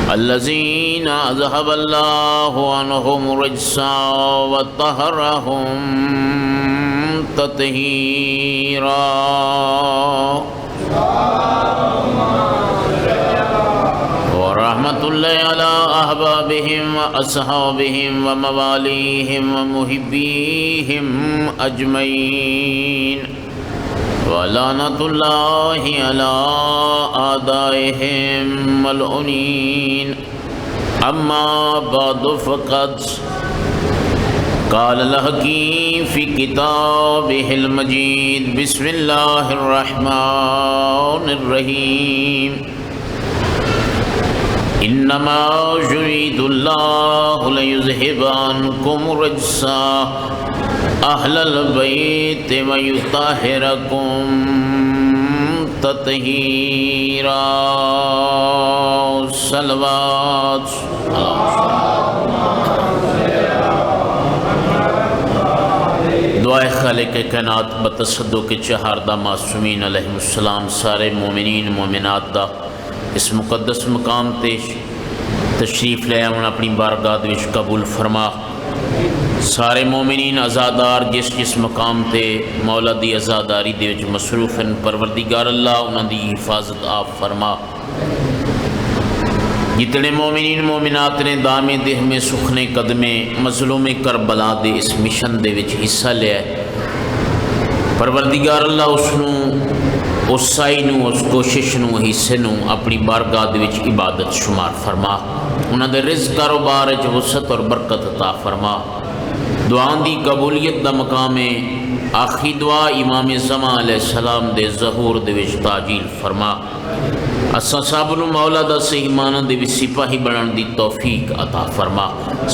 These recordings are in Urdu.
الذين أذهب الله عنهم الرجس وطهرهم تطهيرا ورحمة الله على أحبابهم وأصحابهم ومواليهم ومحبيهم أجمعين ولعنة الله على أعدائهم ملعونين أما بعد فقد قال الحكيم في كتابه المجيد بسم الله الرحمن الرحيم إنما يريد الله ليذهب عنكم الرجس أهل البيت ويطهركم تطهيرا صلوات دعائے خالق کائنات بتصدق چہاردہ معصومین علیہ السلام سارے مومنین مومنات دا اس مقدس مقام تے تشریف لے آؤں اپنی بارگاہ وچ قبول فرما سارے مومنین ازادار جس جس مقام تے مولا دی ازاداری دے وچ مصروف ہیں پروردگار اللہ انہاں دی حفاظت آپ فرما جتنے مومنین مومنات نے دامے دہ میں سکھنے قدمے مظلوم کربلا دے اس مشن دے وچ حصہ لیا پروردگار اللہ اس سائی نو اس کوشش نو حصے نو اپنی بارگاہ دے وچ عبادت شمار فرما انہاں دے رزق کاروبار وچ وسعت اور برکت عطا فرما دعاں دی قبولیت دا مقام آخری دعا امام زمان علیہ السلام دے ظہور دے وچ تعجیل فرما اساں سب نو مولا دا صحیح معنی دے وچ سپاہی بنن دی توفیق عطا فرما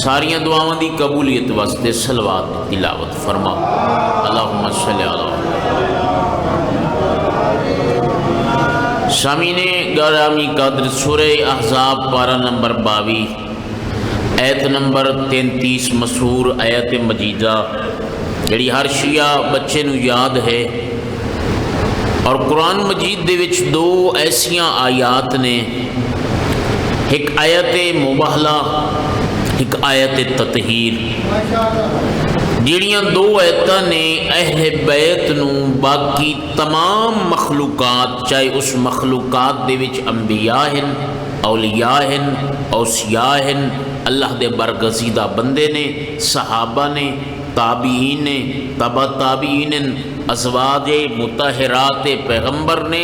ساریاں دعاواں دی قبولیت واسطے صلوات تلاوت فرما اللہم صلی علی سامعین گرامی قدر سورہ احزاب پارہ نمبر 22 آیت نمبر 33 مشہور آیت مجیدہ جڑی ہر شیعہ بچے نو یاد ہے اور قرآن مجید دے وچ دو ایسیاں آیات نے ایک آیت مباہلہ ایک آیت تطہیر جڑیاں دو آیتاں نے اہل بیت نو باقی تمام مخلوقات چاہے اس مخلوقات دے وچ انبیاء ہیں اولیاء ہیں اوصیاء ہیں اللہ دے برگزیدہ بندے نے صحابہ نے تابعین نے تبع تابعین ازواج مطہرات پیغمبر نے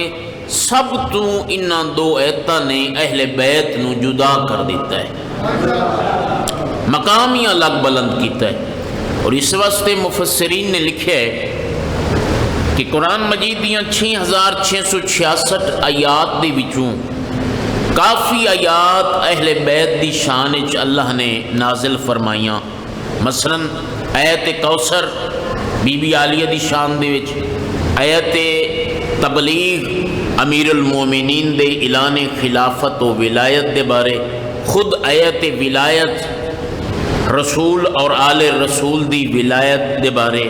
سب تو انہاں دو آیتاں نے اہل بیت نو جدا کر دیتا ہے مقام ہی الگ بلند کیتا ہے اور اس واسطے مفسرین نے لکھا ہے کہ قرآن مجید دیاں 6666 آیات دی وچوں کافی آیات اہل بیت دی شان وچ اللہ نے نازل فرمائیاں مثلا آیت کوثر بی بی عالیہ دی شان دے وچ آیت تبلیغ امیر المومنین دے اعلان خلافت و ولایت دے بارے خود آیت ولایت رسول اور آل رسول دی ولایت دے بارے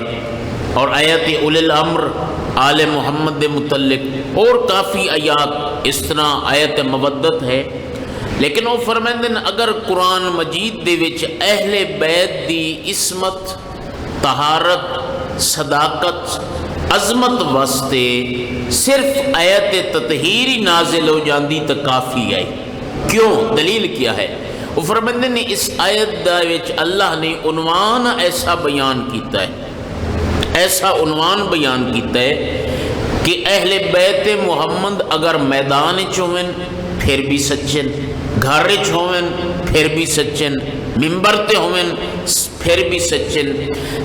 اور آیت اولی الامر آل محمد دے متعلق اور کافی آیات اس طرح آیت مودت ہے لیکن وہ فرمائندے اگر قرآن مجید دے وچ اہل بیت دی عصمت طہارت صداقت عظمت واسطے صرف آیت تطہیر ہی نازل ہو جاندی تو کافی ہے کیوں دلیل کیا ہے وہ فرمائندے نے اس آیت دا وچ اللہ نے عنوان ایسا بیان کیتا ہے ایسا عنوان بیان کیتا ہے کہ اہل بیت محمد اگر میدان چویں پھر بھی سچن گھر چویں پھر بھی سچن ممبر تے ہویں پھر بھی سچن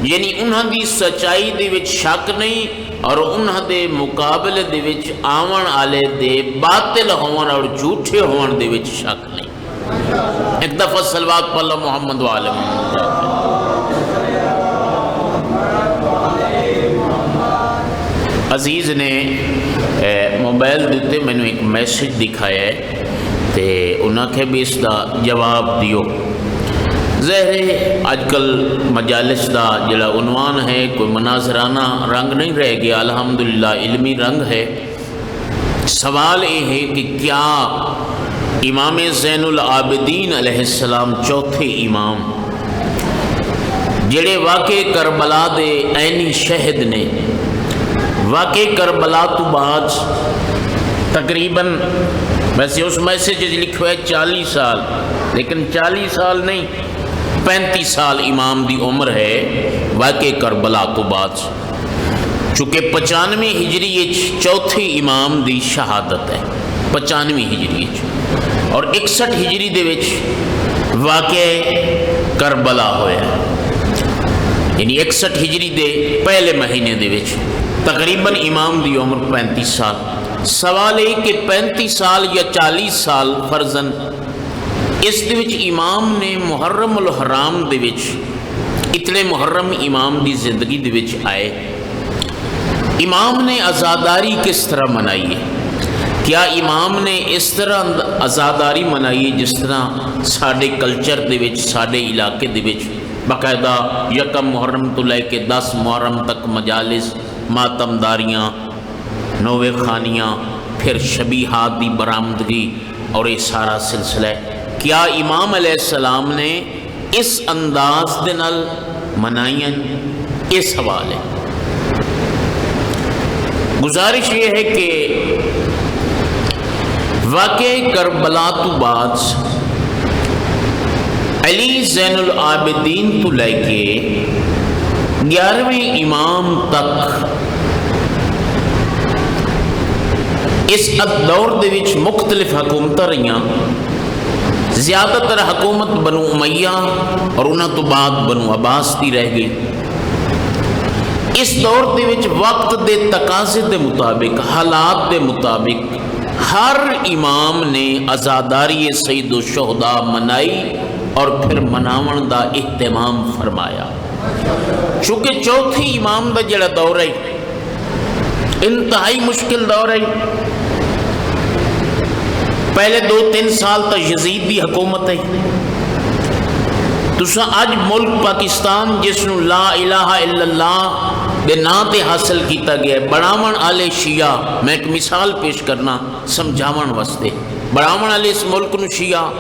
یعنی انہاں دی سچائی دے وچ شک نہیں اور انہاں دے مقابلے دے وچ آون آلے دے باطل ہون اور جھوٹے ہون دے وچ شک نہیں ایک دفعہ صلوات پڑھ لو محمد و آل محمد عزیز نے موبائل دیتے میں نے ایک میسج دکھایا ہے تے انہاں کے بھی اس دا جواب دیو ظاہر ہے آج کل مجالس دا جڑا عنوان ہے کوئی مناظرانہ رنگ نہیں رہ گیا الحمدللہ علمی رنگ ہے سوال یہ ہے کہ کیا امام زین العابدین علیہ السلام چوتھے امام جڑے واقع کربلا دے عینی شہد نے. واقع کربلا تو بعد تقریباً ویسے اس میسیج لکھا ہے 40 سال، لیکن 40 سال نہیں 35 سال امام دی عمر ہے واقع کربلا تو بعد، چونکہ 95 ہجری چوتھے امام دی شہادت ہے. 95 ہجری اور 61 ہجری دے وچ واقع کربلا ہویا، یعنی 61 ہجری دے پہلے مہینے دے وچ تقریباً امام دی عمر 35 سال. سوال ہے کہ 35 سال یا 40 سال فرضاً اس دے وچ امام نے محرم الحرام دے وچ اتنے محرم امام دی زندگی دے وچ آئے. امام نے عزاداری کس طرح منائی ہے؟ کیا امام نے اس طرح عزاداری منائی جس طرح ساڈے کلچر دے وچ ساڈے علاقے دے وچ باقاعدہ یکم محرم تو لے کے 10 محرم تک مجالس، ماتمداریاں، نوے خانیاں، پھر شبیہات دی برآمدگی اور یہ سارا سلسلہ ہے؟ کیا امام علیہ السلام نے اس انداز دے نال منائیاں؟ یہ سوال ہے. گزارش یہ ہے کہ واقع کربلا تو بعد علی زین العابدین تو لے کے 11ویں امام تک اس دور دے وچ مختلف حکومت رہیاں. زیادہ تر حکومت بنو امیہ اور انہاں تو بعد بنو عباس دی رہ گئی. اس دور دے وچ وقت دے تقاضے دے مطابق، حالات دے مطابق ہر امام نے عزاداری سید الشہداء منائی اور پھر مناون دا اہتمام فرمایا. چونکہ چوتھی امام دا جڑا دور ہے انتہائی مشکل دور ہے. پہلے 2-3 سال تو یزید دی حکومت ہے. تسا اج ملک پاکستان جس نو لا الہ الا اللہ دے نام تے حاصل کیتا گیا ہے، بڑھاون والے شیعہ، میں ایک مثال پیش کرنا سمجھاون واسطے. بڑھاون والے اس ملک نو شیعہ،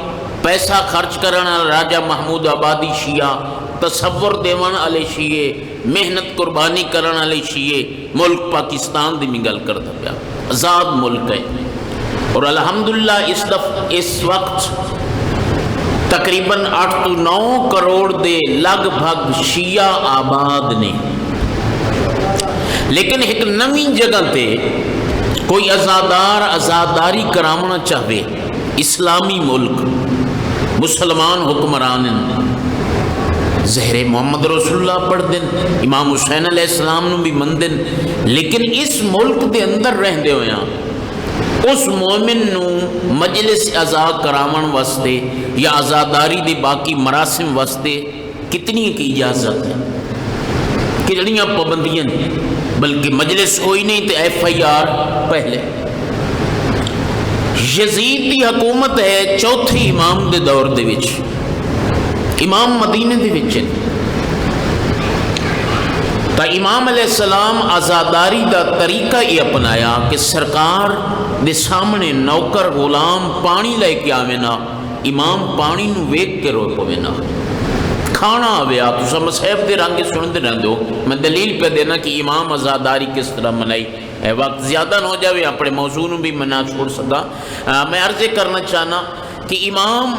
پیسہ خرچ کرن والا راجہ محمود آبادی شیعہ، تصور دیون والے شیعے، محنت قربانی کرن والے شیعے. ملک پاکستان دی میں گل کردا پیا، آزاد ملک ہے اور الحمدللہ اس وقت تقریباً 8 تو 9 کروڑ دے لگ بھگ شیعہ آباد نے. لیکن ایک نویں جگہ تے کوئی عزاداری کرامنا چاہے، اسلامی ملک، مسلمان حکمران زہر محمد رسول اللہ پڑھ دن، امام حسین علیہ السلام نو بھی من دن، لیکن اس ملک دے اندر رہندے ہویا اس مومن نو مجلس عزا کرامن واسطے یا عزاداری دے باقی مراسم واسطے کتنی کی اجازت ہے، کتنیاں پابندیاں، بلکہ مجلس ہوئی نہیں تو FIR پہلے. یزید دی حکومت ہے چوتھی امام دے دور دے وچ، امام مدینے دے وچ. تا امام علیہ السلام عزاداری دا طریقہ یہ اپنایا کہ سرکار دے سامنے نوکر غلام پانی لے کے آوے نا، امام پانی نو ویک کے رو پوے نا. کھانا آویا تو سب مصحف دے رنگے سن دے رہن دو، میں دلیل پہ دینا کہ امام عزاداری کس طرح منائی. وقت زیادہ نہ ہو جاوے اپنے موضوع بھی میں نہ چھوڑ سکا. میں عرض کرنا چاہنا کہ امام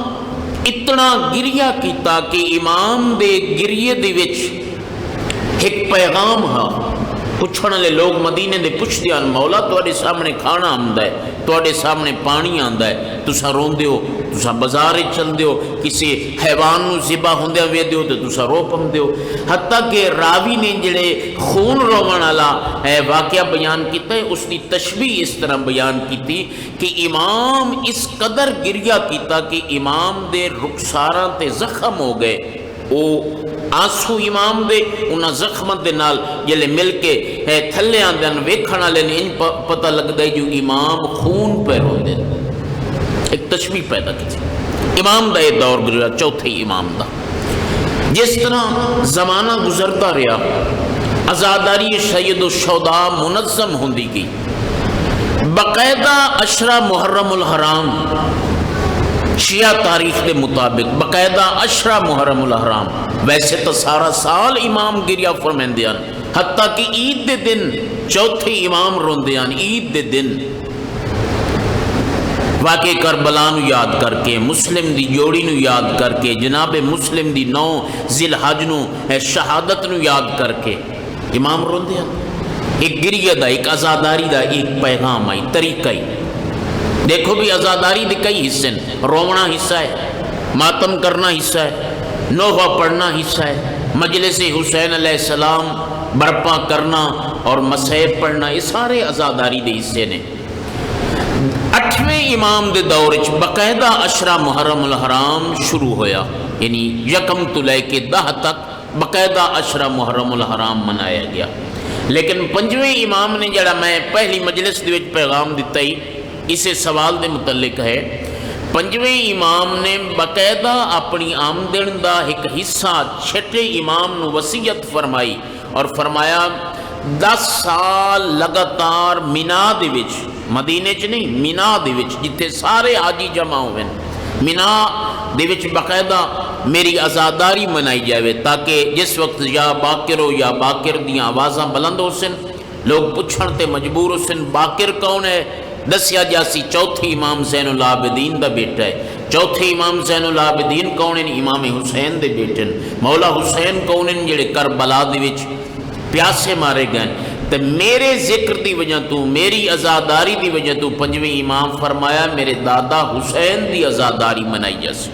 اتنا گریہ کیتا کہ امام دے گریہ دے وچ ایک پیغام ہا. پوچھنے لے لوگ مدینے دے پوچھ دیان، مولا تواڈے سامنے کھانا آمدا ہے، تواڈے سامنے پانی آندا ہے، تسا روندے ہو، تسا بازار چل دیو، کسی حیوان نو ذبح ہوندے ویندے ہو تے تسا رو پندے ہو. حتیٰ کہ راوی نے جڑے خون روون والا واقعہ بیان کیتا ہے اس کی تشبیہ اس طرح بیان کیتی کہ امام اس قدر گریہ کیتا کہ امام دے رخساراں تے زخم ہو گئے. او آنسو امام دے انہاں زخمت دے نال جلے مل کے تھلے آندن ویکھن والے نے ان پتہ لگدا ہے جو امام خون پہ روندے. ایک تشبیہ پیدا کی امام دا یہ دور گزرا چوتھے امام دا. جس طرح زمانہ گزرتا رہا عزاداری سید الشہداء منظم ہوندی گئی. باقاعدہ عشرہ محرم الحرام شیعہ تاریخ کے مطابق باقاعدہ عشرہ محرم الحرام، ویسے تو سارا سال امام گریا فرمیندے ہیں، حتیٰ کہ عید دے دن چوتھے امام روندے ہیں، عید دے دن واقع کربلا نو یاد کر کے، مسلم دی جوڑی نو یاد کر کے، جناب مسلم دی 9 ذی الحج نو شہادت نو یاد کر کے امام روندے ہیں۔ ایک گریہ دا، ایک عزاداری دا ایک پیغام آئی، طریقہ ہی دیکھو بھی عزاداری دے کئی حصے ہیں، رونا حصہ ہے، ماتم کرنا حصہ ہے، نوحہ پڑھنا حصہ ہے، مجلس حسین علیہ السلام برپا کرنا اور مسیب پڑھنا، یہ سارے عزاداری دے حصے نے۔ 8ویں امام دے دور باقاعدہ عشرہ محرم الحرام شروع ہویا، یعنی یکم تو لے کے 10 تک باقاعدہ عشرہ محرم الحرام منایا گیا۔ لیکن 5ویں امام نے جڑا میں پہلی مجلس دے وچ پیغام دیتا ہی اسے سوال دے متعلق ہے، 5ویں امام نے باقاعدہ اپنی آمدن دا ایک حصہ 6ٹے امام نو وصیت فرمائی اور فرمایا 10 سال لگاتار مینا دے وچ، مدینے چ نہیں، مینا دے وچ جتھے سارے حاجی جمع ہوئے، مینا دے وچ باقاعدہ میری عزاداری منائی جاوے، تاکہ جس وقت یا باقر ہو یا باقر دیاں آوازاں بلند ہو سن، لوگ پوچھن تے مجبور ہو سن باقر کون ہے، دسیا جاسی چوتھے امام زین العابدین دا بیٹا ہے۔ چوتھے امام زین العابدین کون ہیں؟ امام حسین دے بیٹے، مولا حسین کون ہیں؟ جڑے کربلا دے وچ پیاسے مارے گئے، تے میرے ذکر دی وجہ تو، میری عزاداری دی وجہ تو 5ویں امام فرمایا میرے دادا حسین دی عزاداری منائی جاسی۔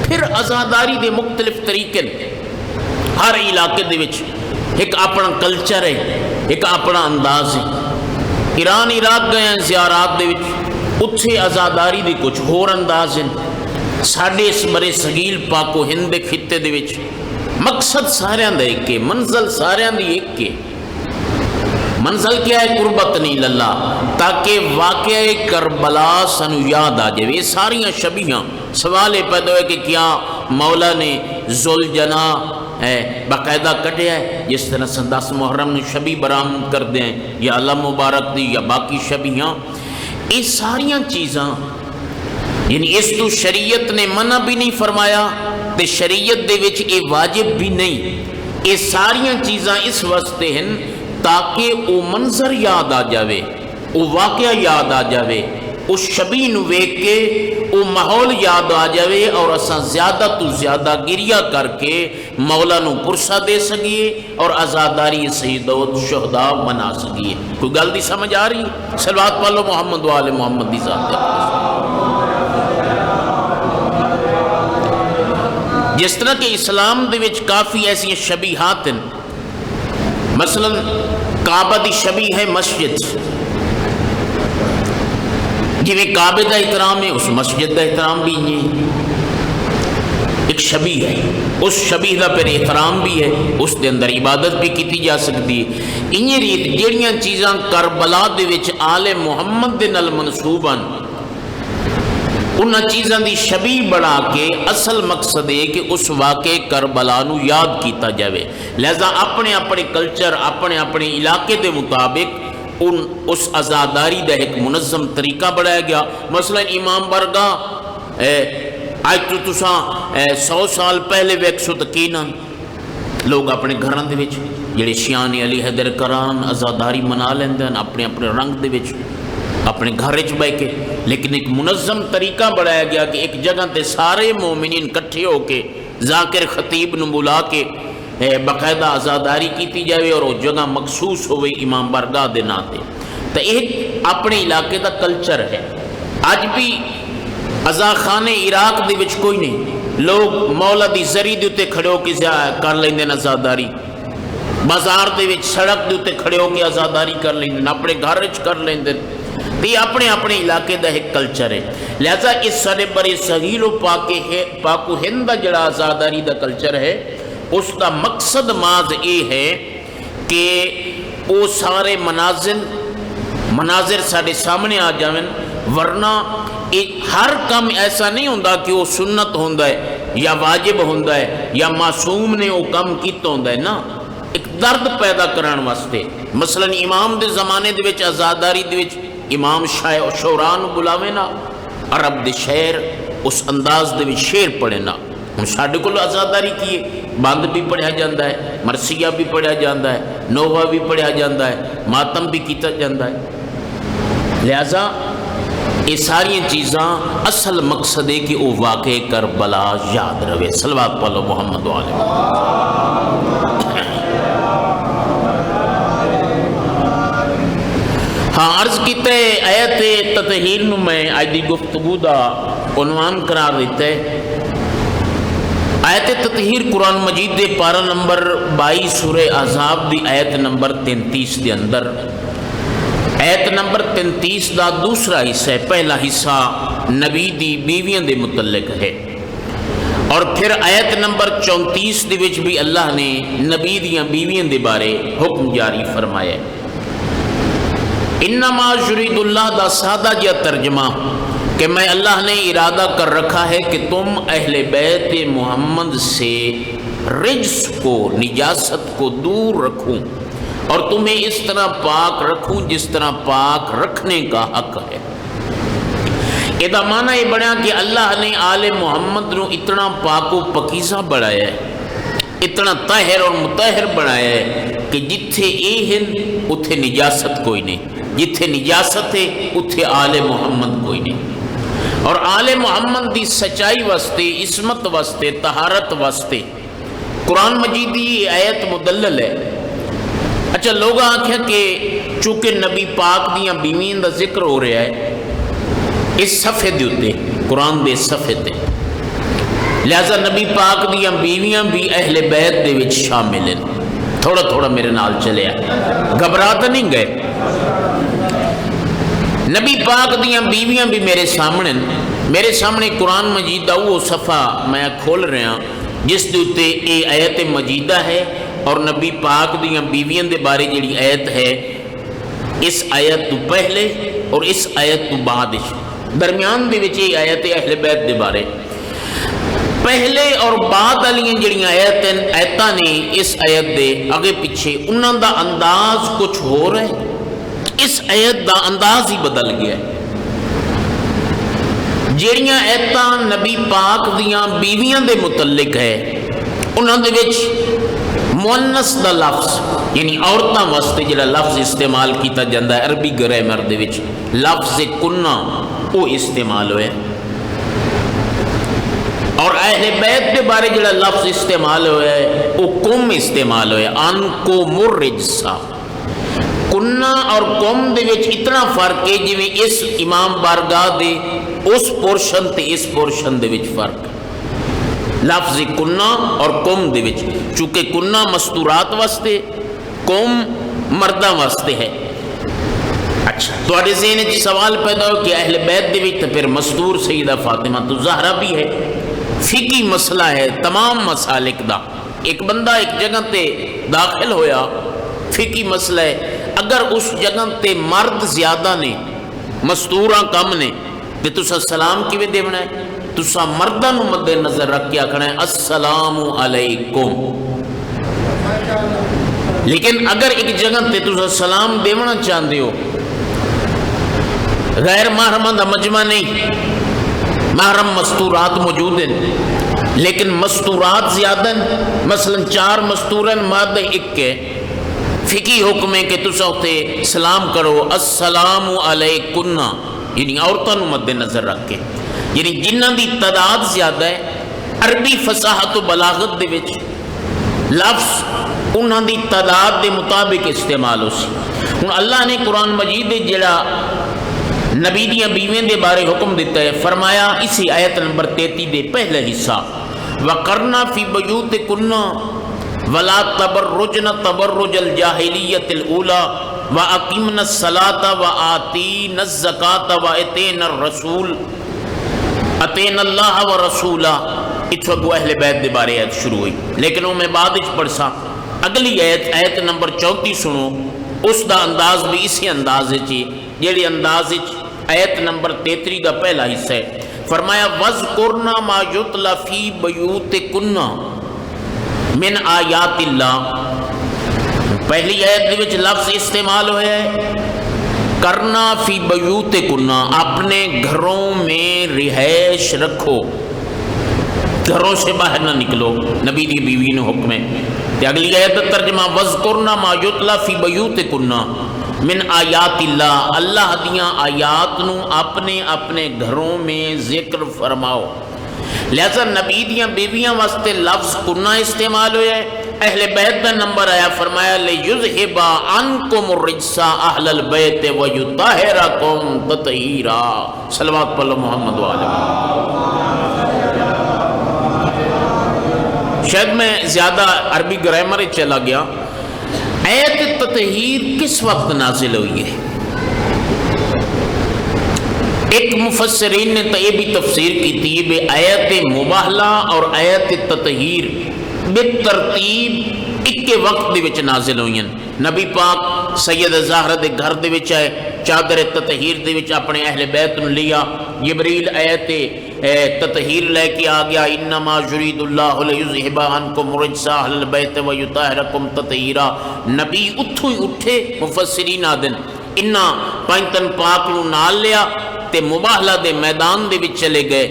پھر عزاداری دے مختلف طریقے، ہر علاقے دے وچ ایک اپنا کلچر ہے، ایک اپنا انداز ہے۔ ایران عراق گئے ہیں زیارات دے وچ، اتھے عزاداری دی کچھ ہور انداز ہیں۔ ساڑھے اس برے صغیر پاک و ہند دے خطے دے وچ مقصد ساریاں دا ایک ہے، منزل ساریاں دی ایک ہے۔ منزل کیا ہے؟ قربت نہیں اللہ، تاکہ واقعہ کربلا سنو یاد آ جائے۔ یہ ساریاں شبیہاں، سوال پیدا ہوئے کہ کیا مولا نے ذوالجنا باقاعدہ کٹیا ہے، جس طرح 10 محرم نے شبی برآمد کر دیں یا اللہ مبارک دی یا باقی شبیہاں، یہ ساریاں چیزاں یعنی اس تو شریعت نے منع بھی نہیں فرمایا تے شریعت دے وچ یہ واجب بھی نہیں۔ یہ ساریاں چیزاں اس واسطے ہیں تاکہ وہ منظر یاد آ جاوے، وہ واقعہ یاد آ جاوے، اس شبی نو ویکھ کے وہ ماحول یاد آ جاوے اور اساں زیادہ تو زیادہ گریہ کر کے مولا نو پرسہ دے سکیے اور عزاداری شہیدوں شہداء منا سکیے۔ کوئی گل دی سمجھ آ رہی؟ صلوات پڑھو محمد و آل محمد دی ذات ہے۔ جس طرح کہ اسلام دے وچ کافی ایسی شبیہات ہیں، مثلا کعبہ دی شبیہ ہے مسجد، جویں کعبے دا احترام ہے اس مسجد دا احترام بھی ہے، ایک شبیہ ہے، اس شبیہ دا پھر احترام بھی ہے، اس دے اندر عبادت بھی کیتی جا سکتی ہے۔ انہی ریت جڑیاں چیزاں کربلا دے وچ آل محمد دے نال منسوب ہیں، انہاں چیزاں دی شبیہ بڑھا کے اصل مقصد ہے کہ اس واقعے کربلا نو یاد کیتا جاوے۔ لہذا اپنے اپنے کلچر، اپنے اپنے علاقے دے مطابق اس عزاداری دا ایک منظم طریقہ بڑھایا گیا۔ مثلا امام برگاہ آج تو تساں 100 سال پہلے ویکھ سو تقیناً لوگ اپنے گھراں دے وچ جڑے شیعان علی حیدر کران عزاداری منا لیندے ہیں اپنے اپنے رنگ دے وچ اپنے گھر وچ بیٹھ کے، لیکن ایک منظم طریقہ بڑھایا گیا کہ ایک جگہ تے سارے مومنین کٹھے ہو کے ذاکر خطیب نو بلا کے باقاعدہ عزاداری کیتی جائے اور وہ جگہ مخصوص ہوئے امام برگاہ دے نا تے۔ تو ایک اپنے علاقے دا کلچر ہے۔ اج بھی عزاخانے عراق دے وچ کوئی نہیں، لوگ مولا دی زری دے اتے کھڑے ہو کے کر لیندے عزاداری، بازار دے وچ سڑک دے اتے کھڑے ہو کے عزاداری کر لیندے، اپنے گھر وچ کر لیندے۔ یہ اپنے اپنے علاقے دا ایک کلچر ہے۔ لہذا اس سارے برے صغیر و پاک و ہند دا جڑا عزاداری دا کلچر ہے، اس کا مقصد ماز یہ ہے کہ وہ سارے مناظر سارے سامنے آ جائیں، ورنہ ہر کام ایسا نہیں ہوتا کہ وہ سنت ہوتا ہے یا واجب ہوتا ہے یا معصوم نے وہ کام کیتا ہوتا ہے نا، ایک درد پیدا کرن واسطے۔ مثلا امام دے زمانے دے وچ عزاداری دے وچ امام شوران بلاوے نا، عرب دے شہر اس انداز دے وچ شعر پڑھے نا. ہوں ساڈے کول آزاداری کی ہے، بند بھی پڑھیا جاتا ہے، مرثیہ بھی پڑھیا جاتا ہے، نوحہ بھی پڑھیا جاتا ہے، ماتم بھی کیتا جاتا ہے. لہذا یہ ساری چیزاں اصل مقصد ہے کہ وہ واقع کربلا یاد رہے. صلوات پڑھو محمد علیہ. ہاں عرض کیتے آیت تطہیر نو میں آج دی گفتگو دا عنوان قرار دیتا ہے. آیت تطہیر قرآن مجید دے پارہ نمبر 22 سورہ احزاب دی آیت نمبر 33 دے اندر آیت نمبر 33 دا دوسرا حصہ ہے. پہلا حصہ نبی دی بیویاں دے متعلق ہے، اور پھر آیت نمبر 34 دے وچ بھی اللہ نے نبی دیاں بیویاں دے بارے حکم جاری فرمایا ہے. انما یرید اللہ دا سادہ جا ترجمہ کہ میں اللہ نے ارادہ کر رکھا ہے کہ تم اہل بیت محمد سے رجس کو، نجاست کو دور رکھوں اور تمہیں اس طرح پاک رکھوں جس طرح پاک رکھنے کا حق ہے. یہ معنی یہ بڑھا کہ اللہ نے آل محمد نو اتنا پاک و پکیزہ بڑھایا ہے، اتنا طاہر اور مطہر بنایا ہے کہ جتھے اے ہیں اتھے نجاست کوئی نہیں، جتھے نجاست ہے اتھے آل محمد کوئی نہیں. اور آل محمد دی سچائی واسطے، عصمت واسطے، طہارت واسطے قرآن مجید دی آیت مدلل ہے. اچھا لوگ آکھیں کہ چونکہ نبی پاک دیاں بیویاں دا ذکر ہو رہا ہے اس صفحے دے اتے، قرآن دے صفحے تے، لہذا نبی پاک دیاں بیویاں بھی اہل بیت دے وچ شامل ہیں. تھوڑا تھوڑا میرے نال چلے آئے، گھبرا تو نہیں گئے. نبی پاک دیاں بیویاں بھی میرے سامنے قرآن مجید دا وہ صفحہ میں کھول رہا ہوں جس دے اتے اے آیت مجیدہ ہے، اور نبی پاک دیاں بیویاں دے بارے جڑی آیت ہے اس آیت تو پہلے اور اس آیت تو بعد درمیان دے وچ یہ آیت اہل بیت دے بارے. پہلے اور بعد والیاں جڑیاں آیتاں نے اس آیت دے اگے پیچھے انہاں دا انداز کچھ ہو رہا ہے، اس آیت دا انداز ہی بدل گیا ہے. جڑیاں آیتاں نبی پاک دیاں بیویاں دے متعلق ہے انہاں دے وچ مؤنث دا لفظ یعنی عورتاں واسطے جڑا لفظ استعمال کیتا جاتا ہے عربی گرامر دے وچ لفظ کننا وہ استعمال ہوئے، اور اہل بیت دے بارے جڑا لفظ استعمال ہوئے وہ کم استعمال ہوئے، ان کو مرجسا. کننا اور قوم دے وچ اتنا فرق ہے جویں اس امام بارگاہ دے اس پورشن تے اس پورشن دے وچ فرق ہے. لفظ کننا اور قوم دے وچ چونکہ کننا مستورات واسطے، قوم مرداں واسطے ہے. اچھا تواڈے ذہن وچ سوال پیدا ہو کہ اہل بیت دے وچ تے پھر مستور سیدہ فاطمہ تو زہرا بھی ہے. فقہی مسئلہ ہے تمام مسالک دا. ایک بندہ ایک جگہ تے داخل ہویا، فقہی مسئلہ ہے، اگر اس جگہ تے مرد زیادہ نے مستوراں کم نے تے تسا سلام کیویں دیونا ہے؟ تسا مرداں نو مد نظر رکھ کے آکھنا ہے السلام علیکم. لیکن اگر ایک جگہ تے تسا سلام دیونا چاہندے ہو، غیر محرماں دا مجمع نہیں، محرم مستورات موجود ہیں لیکن مستورات زیادہ ہیں، مثلا 4 مستور ہیں مرد 1 ہے، فقہی حکم ہے کہ تسا ہوتے سلام کرو السلام علیکم، یعنی عورتوں مد نظر رکھ کے، یعنی جنہ دی تعداد زیادہ ہے. عربی فصاحت و بلاغت دے وچ لفظ انہاں دی تعداد دے مطابق استعمال ہو سی. ہن اللہ نے قرآن مجید دے جڑا نبی دیاں بیویاں دے بارے حکم دیتا ہے، فرمایا اسی آیت نمبر 33 دے پہلا حصہ وَقَرْنَا فِي بَيُوتِكُنَّ وَلَا تَبَرُّجْنَ تَبَرُّجَ الْجَاهِلِيَّةِ الْأُولَى وَأَقِمْنَ الصَّلَاةَ وَآتِينَ الزَّكَاةَ وَأَطِعْنَ الرَّسُولَ اطیعنا اللہ و رسولہ. اتھو کو اہل بیت دے بارے آیت شروع ہوئی، لیکن وہ میں بعد اچ پڑھسا اگلی آیت نمبر 34 سنو. اس دا انداز بھی اسی انداز چی جیڑی انداز آیت نمبر 33 دا پہلا حصہ ہے. فرمایا وَذْكُرْنَا مَا يُتْلَى فِي بَيُوتِكُنَّ مِنْ آیات اللہ. پہلی آیت دے وچ لفظ استعمال ہویا ہے کرنا فی بیوتکنا، اپنے گھروں میں رہائش رکھو، گھروں سے باہر نہ نکلو، نبی دی بیوی نے حکم ہے۔ تے اگلی آیت ترجمہ وذکرنا ما یتلا فی بیوتکنا من آیات اللہ، اللہ دیاں آیات نو اپنے اپنے گھروں میں ذکر فرماؤ۔ لہذا نبی دیاں بیویاں واسطے لفظ کنہ استعمال ہویا ہے، اہل بیت کا نمبر آیا، فرمایا لیذھب عنکم الرجس اہل البیت ویطہرکم تطہیرا۔ صلوات پڑھو محمد وعلی۔ شاید میں زیادہ عربی گرامر چلا گیا۔ آیت تطہیر کس وقت نازل ہوئی ہے؟ ایک مفسرین نے تو یہ بھی تفسیر کی تھی بے آیت مباہلہ اور آیت تطہیر بالترتیب ایک کے وقت دے وچ نازل ہوئی ہیں۔ نبی پاک سید زہرا دے گھر دے وچ آئے، چادر تطہیر دے وچ اپنے اہل بیت نے لیا، جبریل آیت تطہیر لے کے آ گیا، انما یرید اللہ لیذھب عنکم الرجس اہل البیت ویطہرکم تطہیرا۔ نبی اتھوں ہی اٹھے، مفسرین آدن انہاں پنجتن پاک نو نال لیا تے مباہلہ دے میدان دے وچ چلے گئے۔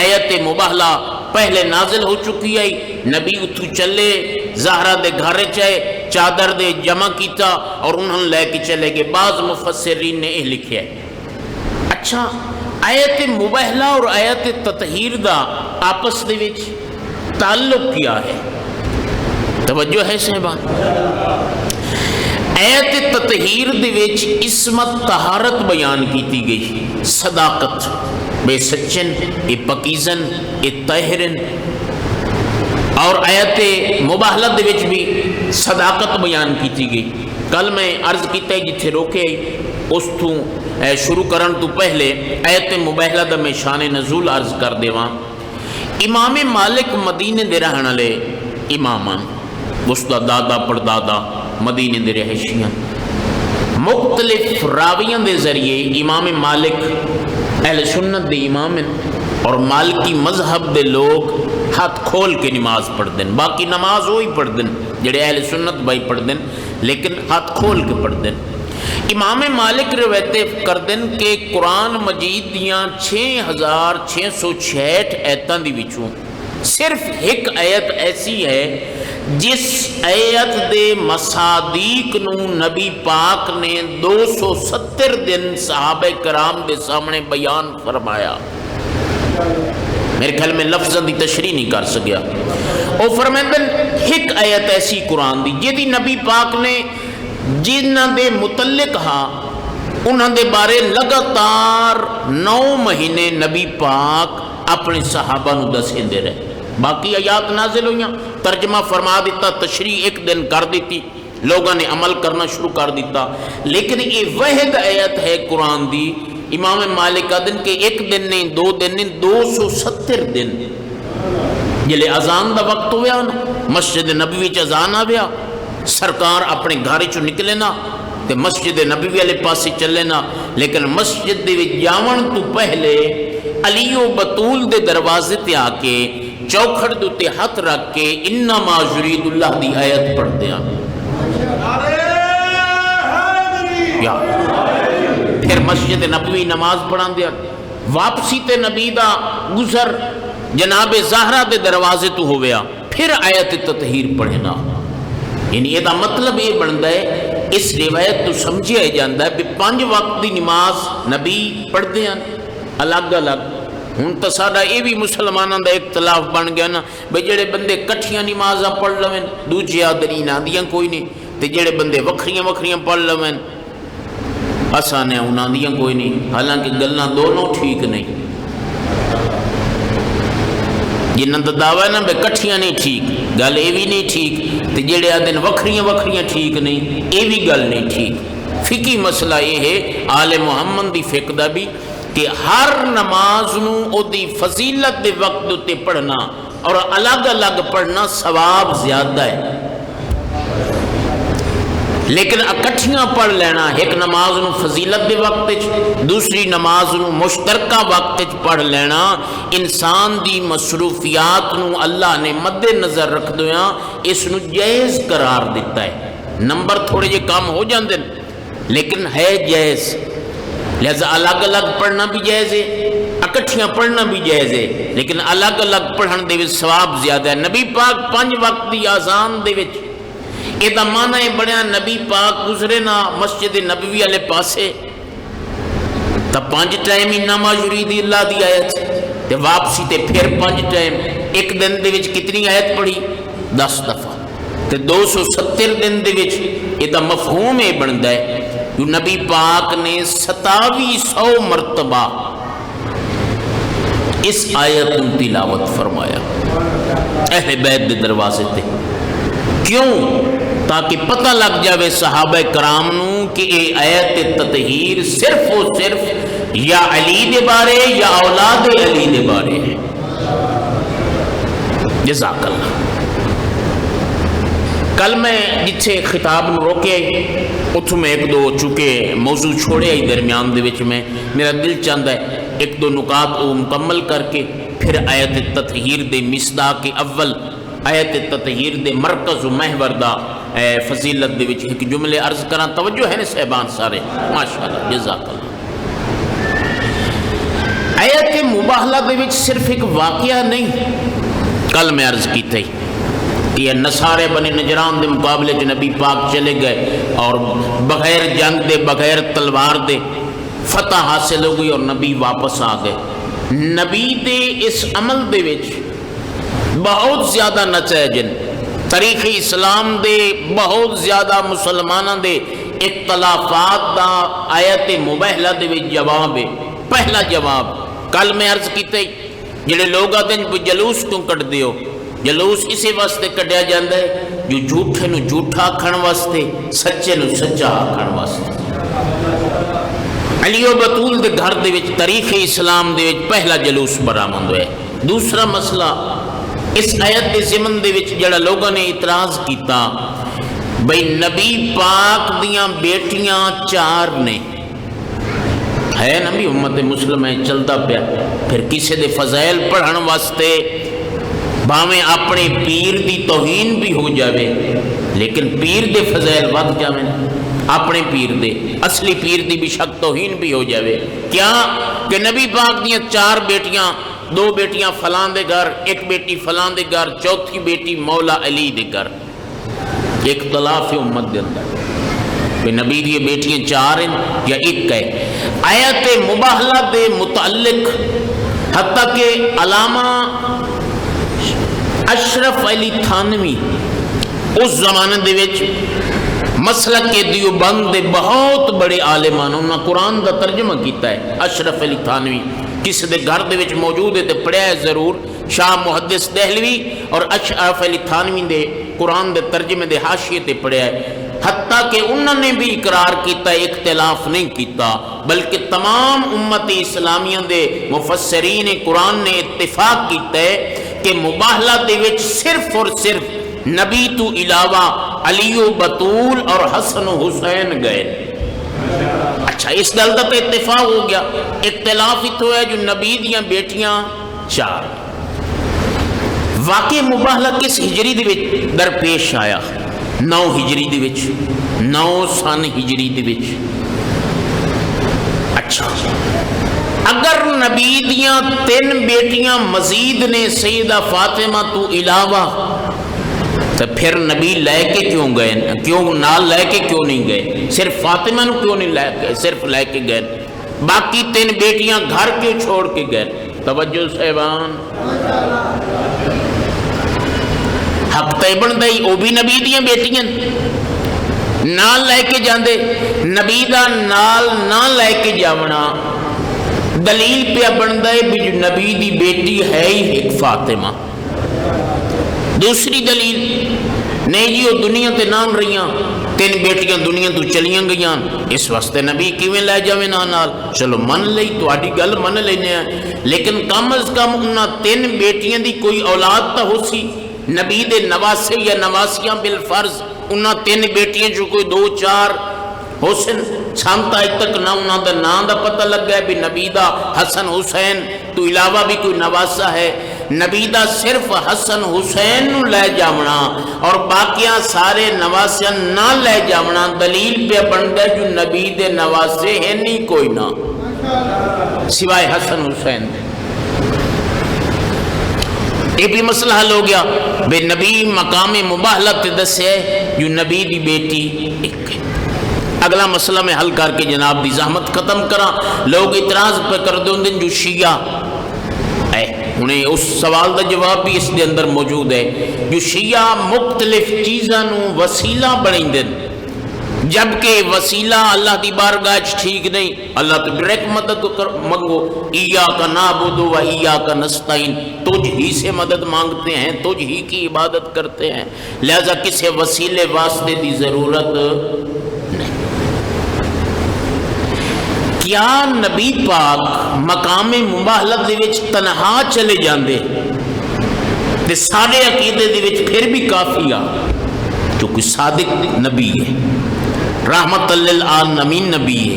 آیت مباہلہ پہلے نازل ہو چکی ہے، نبی اتھو چلے، زہرا دے گھر چائے، چادر دے جمع کیتا اور انہوں لے کے چلے گئے۔ بعض مفسرین نے یہ لکھیا ہے۔ اچھا، آیت مباہلہ اور آیت تطہیر دا آپس دے وچ تعلق کیا ہے؟ توجہ ہے صاحبان؟ آیت تطہیر دے وچ عصمت طہارت بیان کیتی گئی، صداقت، بے سچن، اے پکیزن، اے طاہرن، اور آیت مباہلہ دے وچ بھی صداقت بیان کیتی گئی۔ کل میں عرض کیتا ہے جتھے روکے اس تو شروع کرن تو پہلے آیت مباہلہ دا میں شان نزول عرض کر دیواں۔ امام مالک مدینے دے رہن والے امامان، اس دا دادا پردادا مدینے دے رہائشیاں، مختلف راویاں دے ذریعے امام مالک اہل سنت دے امام ہیں اور مالکی مذہب دے لوگ ہاتھ کھول کے نماز پڑھ دیں، باقی نماز وہی پڑھ دیں جڑے اہل سنت بھائی پڑھ دیں، لیکن ہاتھ کھول کے پڑھ دیں۔ امام مالک روایت کر دیں کہ قرآن مجید دیاں 6666 ایتاں دی وچوں صرف ایک آیت ایسی ہے جس آیت دے مصادیق نو نبی پاک نے 270 دن صحابہ کرام دے سامنے بیان فرمایا۔ میرے خیال میں لفظاں دی تشریح نہیں کر سکیا۔ او فرمائیں ایک آیت ایسی قرآن دی جدی نبی پاک نے جنہ دے متعلق ہاں انہاں دے بارے لگاتار 9 مہینے نبی پاک اپنے صحابہ نو دسیں دے رہے، باقی آیات نازل ہوئیاں، ترجمہ فرما دیتا، تشریح ایک دن کر دیتی، لوگوں نے عمل کرنا شروع کر دیتا، لیکن یہ واحد آیت ہے قرآن دی۔ امام مالک دن کے ایک دن نہیں، 2 دن نہیں، 270 دن جلے اذان دا وقت ہویا نا، مسجد نبوی چ اذان آیا، سرکار اپنے گھر چ نکلے نا تے مسجد نبوی والے پاسے چلے نا، لیکن مسجد دے وچ جاون تو پہلے علی و بطول دے دروازے تے آ کے چوکھڑ دے ہاتھ رکھ کے انما یرید اللہ دی آیت پڑھ دیا، یا پھر مسجد نبوی نماز پڑھا دیا، واپسی تے نبی دا گزر جناب زہرا دے دروازے تو ہویا، پھر آیت تطہیر پڑھنا۔ یعنی یہ دا مطلب یہ بنتا ہے، اس روایت تو سمجھیا جاتا ہے کہ 5 وقت دی نماز نبی پڑھتے ہیں الگ الگ۔ ہوں تو ساڈا یہ بھی مسلمانوں دا اختلاف بن گیا نا بھئی جڑے بندے کٹھیاں نمازاں پڑھ لویں دوجے آدری نہ دیاں کوئی نہیں، تے جڑے بندے وکھریاں وکھریاں پڑھ لویں اساں نے انہاں دیاں کوئی نہیں، حالانکہ گلاں دونوں ٹھیک نہیں۔ جنہاں دا دعویٰ ہے نا بے کٹھیاں نہیں ٹھیک، گل یہ بھی نہیں ٹھیک، تے جڑے آدھے وکھریاں وکھریاں ٹھیک نہیں، یہ بھی گل نہیں ٹھیک۔ فقہی مسئلہ یہ ہے آل محمد دی فقہ دا بھی کہ ہر نماز نو او دی فضیلت دے وقت تے پڑھنا اور الگ الگ پڑھنا ثواب زیادہ ہے، لیکن اکٹھیاں پڑھ لینا، ایک نماز نو فضیلت دے وقت دوسری نماز نو مشترکہ وقت پڑھ لینا، انسان دی مصروفیات نو اللہ نے مد نظر رکھ دیا اس نو جائز قرار دیتا ہے۔ نمبر تھوڑے جے کام ہو جاندے لیکن ہے جائز، لہذا الگ الگ پڑھنا بھی جائز ہے، اکٹھیاں پڑھنا بھی جائز ہے، لیکن الگ الگ پڑھن دے وچ ثواب زیادہ ہے۔ نبی پاک 5 وقت دی آزان دے وچ یہ معنی بڑھیا نبی پاک گزرے نا مسجد نبوی والے پاسے تا 5 ٹائم انما یرید اللہ دی آیت تے واپسی تے پھر 5 ٹائم، ایک دن دے وچ کتنی آیت پڑھی؟ 10 دفعہ تے 270 دن دے وچ یہ مفہوم یہ بنتا ہے کہ نبی پاک نے 2700 مرتبہ اس آیت تلاوت فرمایا اہل بیت دے دروازے تے۔ کیوں؟ تاکہ پتہ لگ جاوے صحابہ کرام نو کہ یہ آیت تطہیر صرف و صرف یا علی دے بارے یا اولاد علی دے بارے ہے۔ جزاک اللہ۔ کل میں جتھے خطاب نو روکے اتھوں میں ایک دو چونکہ موضوع چھوڑے ہی درمیان دے وچ میں میرا دل چاہتا ہے ایک دو نکات وہ مکمل کر کے پھر آیت تطہیر دے مصداق اول آیت تطہیر دے مرکز و محور دا فضیلت دے وچ ایک جملے عرض کرنا توجہ ہے نا صاحبان سارے ماشاءاللہ جزاک اللہ۔ آیت مباہلہ دے وچ صرف ایک واقعہ نہیں، کل میں عرض کی تھی کہ یہ نصارے بنی نجران دے مقابلے جو نبی پاک چلے گئے اور بغیر جنگ دے بغیر تلوار دے فتح حاصل ہو گئی اور نبی واپس آ گئے۔ نبی دے اس عمل دے وچ بہت زیادہ نتائج تاریخ اسلام دے بہت زیادہ مسلمانوں دے اختلافات دا آیت مباہلہ دے وچ جواب ہے۔ پہلا جواب کل میں عرض کیتے جڑے لوگ آتے ہیں جلوس کیوں کٹ دیو؟ جلوس اسی واسطے کٹیا جاندہ ہے جو جھوٹے نو جھوٹا آکھن واسطے سچے نو سچا آکھن واسطے۔ علی و بطول دے گھر دے وچ تاریخ اسلام دے وچ پہلا جلوس برآمد ہوئے۔ دوسرا مسئلہ اس آیت دے ضمن دے وچ جڑا لوگوں نے اعتراض کیتا بھئی نبی پاک دیاں بیٹیاں 4 نے ہے نبی امت مسلم ہے چلتا پیا، پھر کسی دے فضائل پڑھن واسطے بھاویں اپنے پیر دی توہین بھی ہو جاوے لیکن پیر دے فضائل ود جاویں، اپنے پیر دے اصلی پیر دی بھی شک توہین بھی ہو جاوے۔ کیا کہ نبی پاک دیاں 4 بیٹیاں، 2 بیٹیاں فلان دے گھر، 1 بیٹی فلان دے گھر، 4تھی بیٹی مولا علی دے گھر۔ اختلاف امت دے اندر کہ نبی دی بیٹیاں 4 ہیں یا 1 ہے۔ آیت مباہلہ دے متعلق حتیٰ کہ علامہ اشرف علی تھانوی اس زمانے دے وچ مسلک کے دیوبند دے بہت بڑے عالمان انہوں نے قرآن دا ترجمہ کیتا ہے۔ اشرف علی تھانوی کسی دے گھر دے وچ موجود ہے تے پڑھیا ہے ضرور، شاہ محدث دہلوی اور اشرف علی تھانوی دے قرآن دے ترجمے دے حاشیے تے پڑھیا ہے۔ حتیٰ کہ انہوں نے بھی اقرار کیتا ہے، اختلاف نہیں کیتا، بلکہ تمام امت اسلامیہ دے مفسرین قرآن نے اتفاق کیتا ہے کہ مباہلہ دے وچ صرف اور صرف نبی تو علاوہ علی و بطول اور حسن و حسین گئے۔ اچھا اس گل دا تے اتفاق ہو گیا، اختلاف اتو ہے جو نبی دیاں بیٹیاں 4۔ واقع مباہلہ کس ہجری دے وچ درپیش آیا؟ 9 ہجری دے وچ، 9 سن ہجری دے وچ۔ اچھا اگر نبی دیاں 3 بیٹیاں مزید نے سیدہ فاطمہ تو علاوہ تو پھر نبی لے کے کیوں گئے؟ کیوں نال لے کے کیوں نہیں گئے؟ صرف فاطمہ نو کیوں نہیں لے گئے؟ صرف لے کے گئے، باقی 3 بیٹیاں گھر کیوں چھوڑ کے گئے؟ توجہ صاحبان، حق تے بن دئی وہ بھی نبی دیاں بیٹیاں نال لے کے جاندے، نبی دا نال نہ لے کے جاونا دلیل پہ بن دے بھی جو نبی دی بیٹی ہے ہی ایک فاطمہ۔ دوسری دلیل نہیں جی وہ دنیا تے نام رہیاں، 3 بیٹیاں دنیا تو چلیاں گئیاں، اس واسطے نبی کیویں لے جاویں نال؟ چلو من لئی تہاڈی گل من لینے ہیں، لیکن کم از کم انہاں 3 بیٹیاں دی کوئی اولاد تا ہو سی، نبی دے نواسے یا نواسیاں بالفرض انہاں 3 بیٹیاں جو کوئی 2-4 حسن سامتا اج تک نہ انہاں دا نام دا پتہ لگ گیا بھی نبی دا حسن حسین تو علاوہ بھی کوئی نواسا ہے۔ نبی دا صرف حسن حسین نو لے جاونا اور باقیاں سارے نواسیاں نہ لے جاونا دلیل پہ بندا جو نبی دے نواسے ہیں نہیں کوئی نہ۔ سوائے حسن حسین۔ یہ بھی مسئلہ حل ہو گیا، بے نبی مقام مباہلت دسے جو نبی دی بیٹی ایک ہے۔ اگلا مسئلہ میں حل کر کے جناب دی زحمت ختم کرا۔ لوگ اعتراض پہ کر دیں جو شیعہ ہے، انہیں اس سوال دا جواب بھی اس دے اندر موجود ہے، جو شیعہ مختلف چیزاں نو وسیلہ بنیں دیں، جبکہ وسیلہ اللہ دی بارگاہ ٹھیک نہیں۔ اللہ تو ڈائریکٹ مدد منگو، ایاک نعبد و ایاک نستعین، تجھ ہی سے مدد مانگتے ہیں، تجھ ہی کی عبادت کرتے ہیں، لہذا کسی وسیلے واسطے دی ضرورت نہیں۔ کیا نبی پاک مقام مباہلت دے وچ تنہا چلے جاندے تے سارے عقیدے دے وچ پھر بھی کافی آ، جو کوئی صادق نبی ہے، رحمت للعالمین نبی ہے،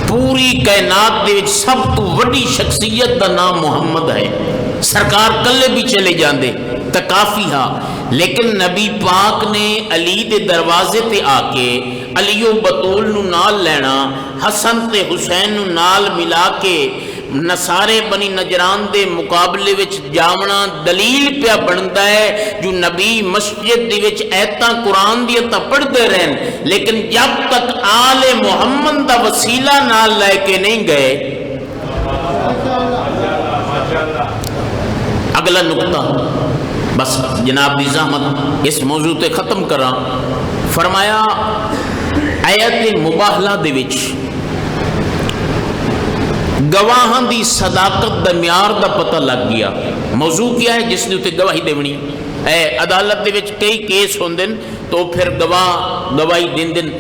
پوری کائنات دے وچ سب تو وڈی شخصیت دا نام محمد ہے، سرکار کلے بھی چلے جاندے تا کافی ہا، لیکن نبی پاک نے علی دے دروازے تے آ کے علی و بطول نو نال لینا، حسن تے حسین نو نال ملا کے نصارے بنی نجران دے مقابلے وچ جاونا دلیل پیا بنتا ہے، جو نبی مسجد دی وچ ایتاں قرآن دی تا پڑھتے رہن، لیکن جب تک آل محمد دا وسیلہ نال لے کے نہیں گئے۔ اگلا نقطہ بس جناب دی زحمت اس موضوع تے ختم کرا، فرمایا آیت مباہلہ دے وچ گواہاں دی صداقت دا معیار دا پتہ لگ گیا۔ موضوع کیا ہے جس نے تے گواہی دیونی ہے؟ عدالت دے وچ کئی کیس ہوندے تو پھر گواہی دین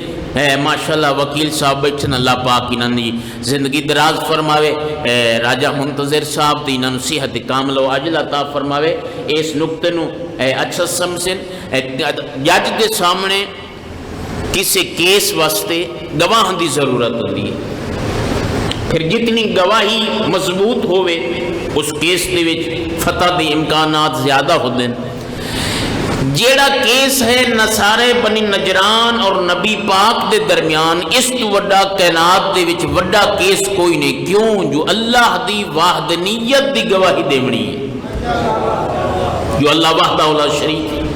ماشاءاللہ وکیل صاحب بیٹھن، اللہ پاک انہاں دی زندگی دراز فرماوے، راجہ منتظر صاحب دی انہاں نوں صحت کامل و عاجل عطا فرماوے۔ اس نقطے نوں اچھا سمجھن، جج دے سامنے کسی کیس واسطے گواہ دی ضرورت ہوتی ہے، پھر جتنی گواہی مضبوط ہوئے اس کیس دے وچ فتح دے امکانات زیادہ ہوتے ہیں۔ جیڑا کیس ہے نصارے بنی نجران اور نبی پاک دے درمیان، اس تو وڈا کائنات دے وچ وڈا کیس کوئی نہیں، کیوں؟ جو اللہ دی وحدانیت دی گواہی دیونی ہے، جو اللہ وحدہ لا شریک ہے۔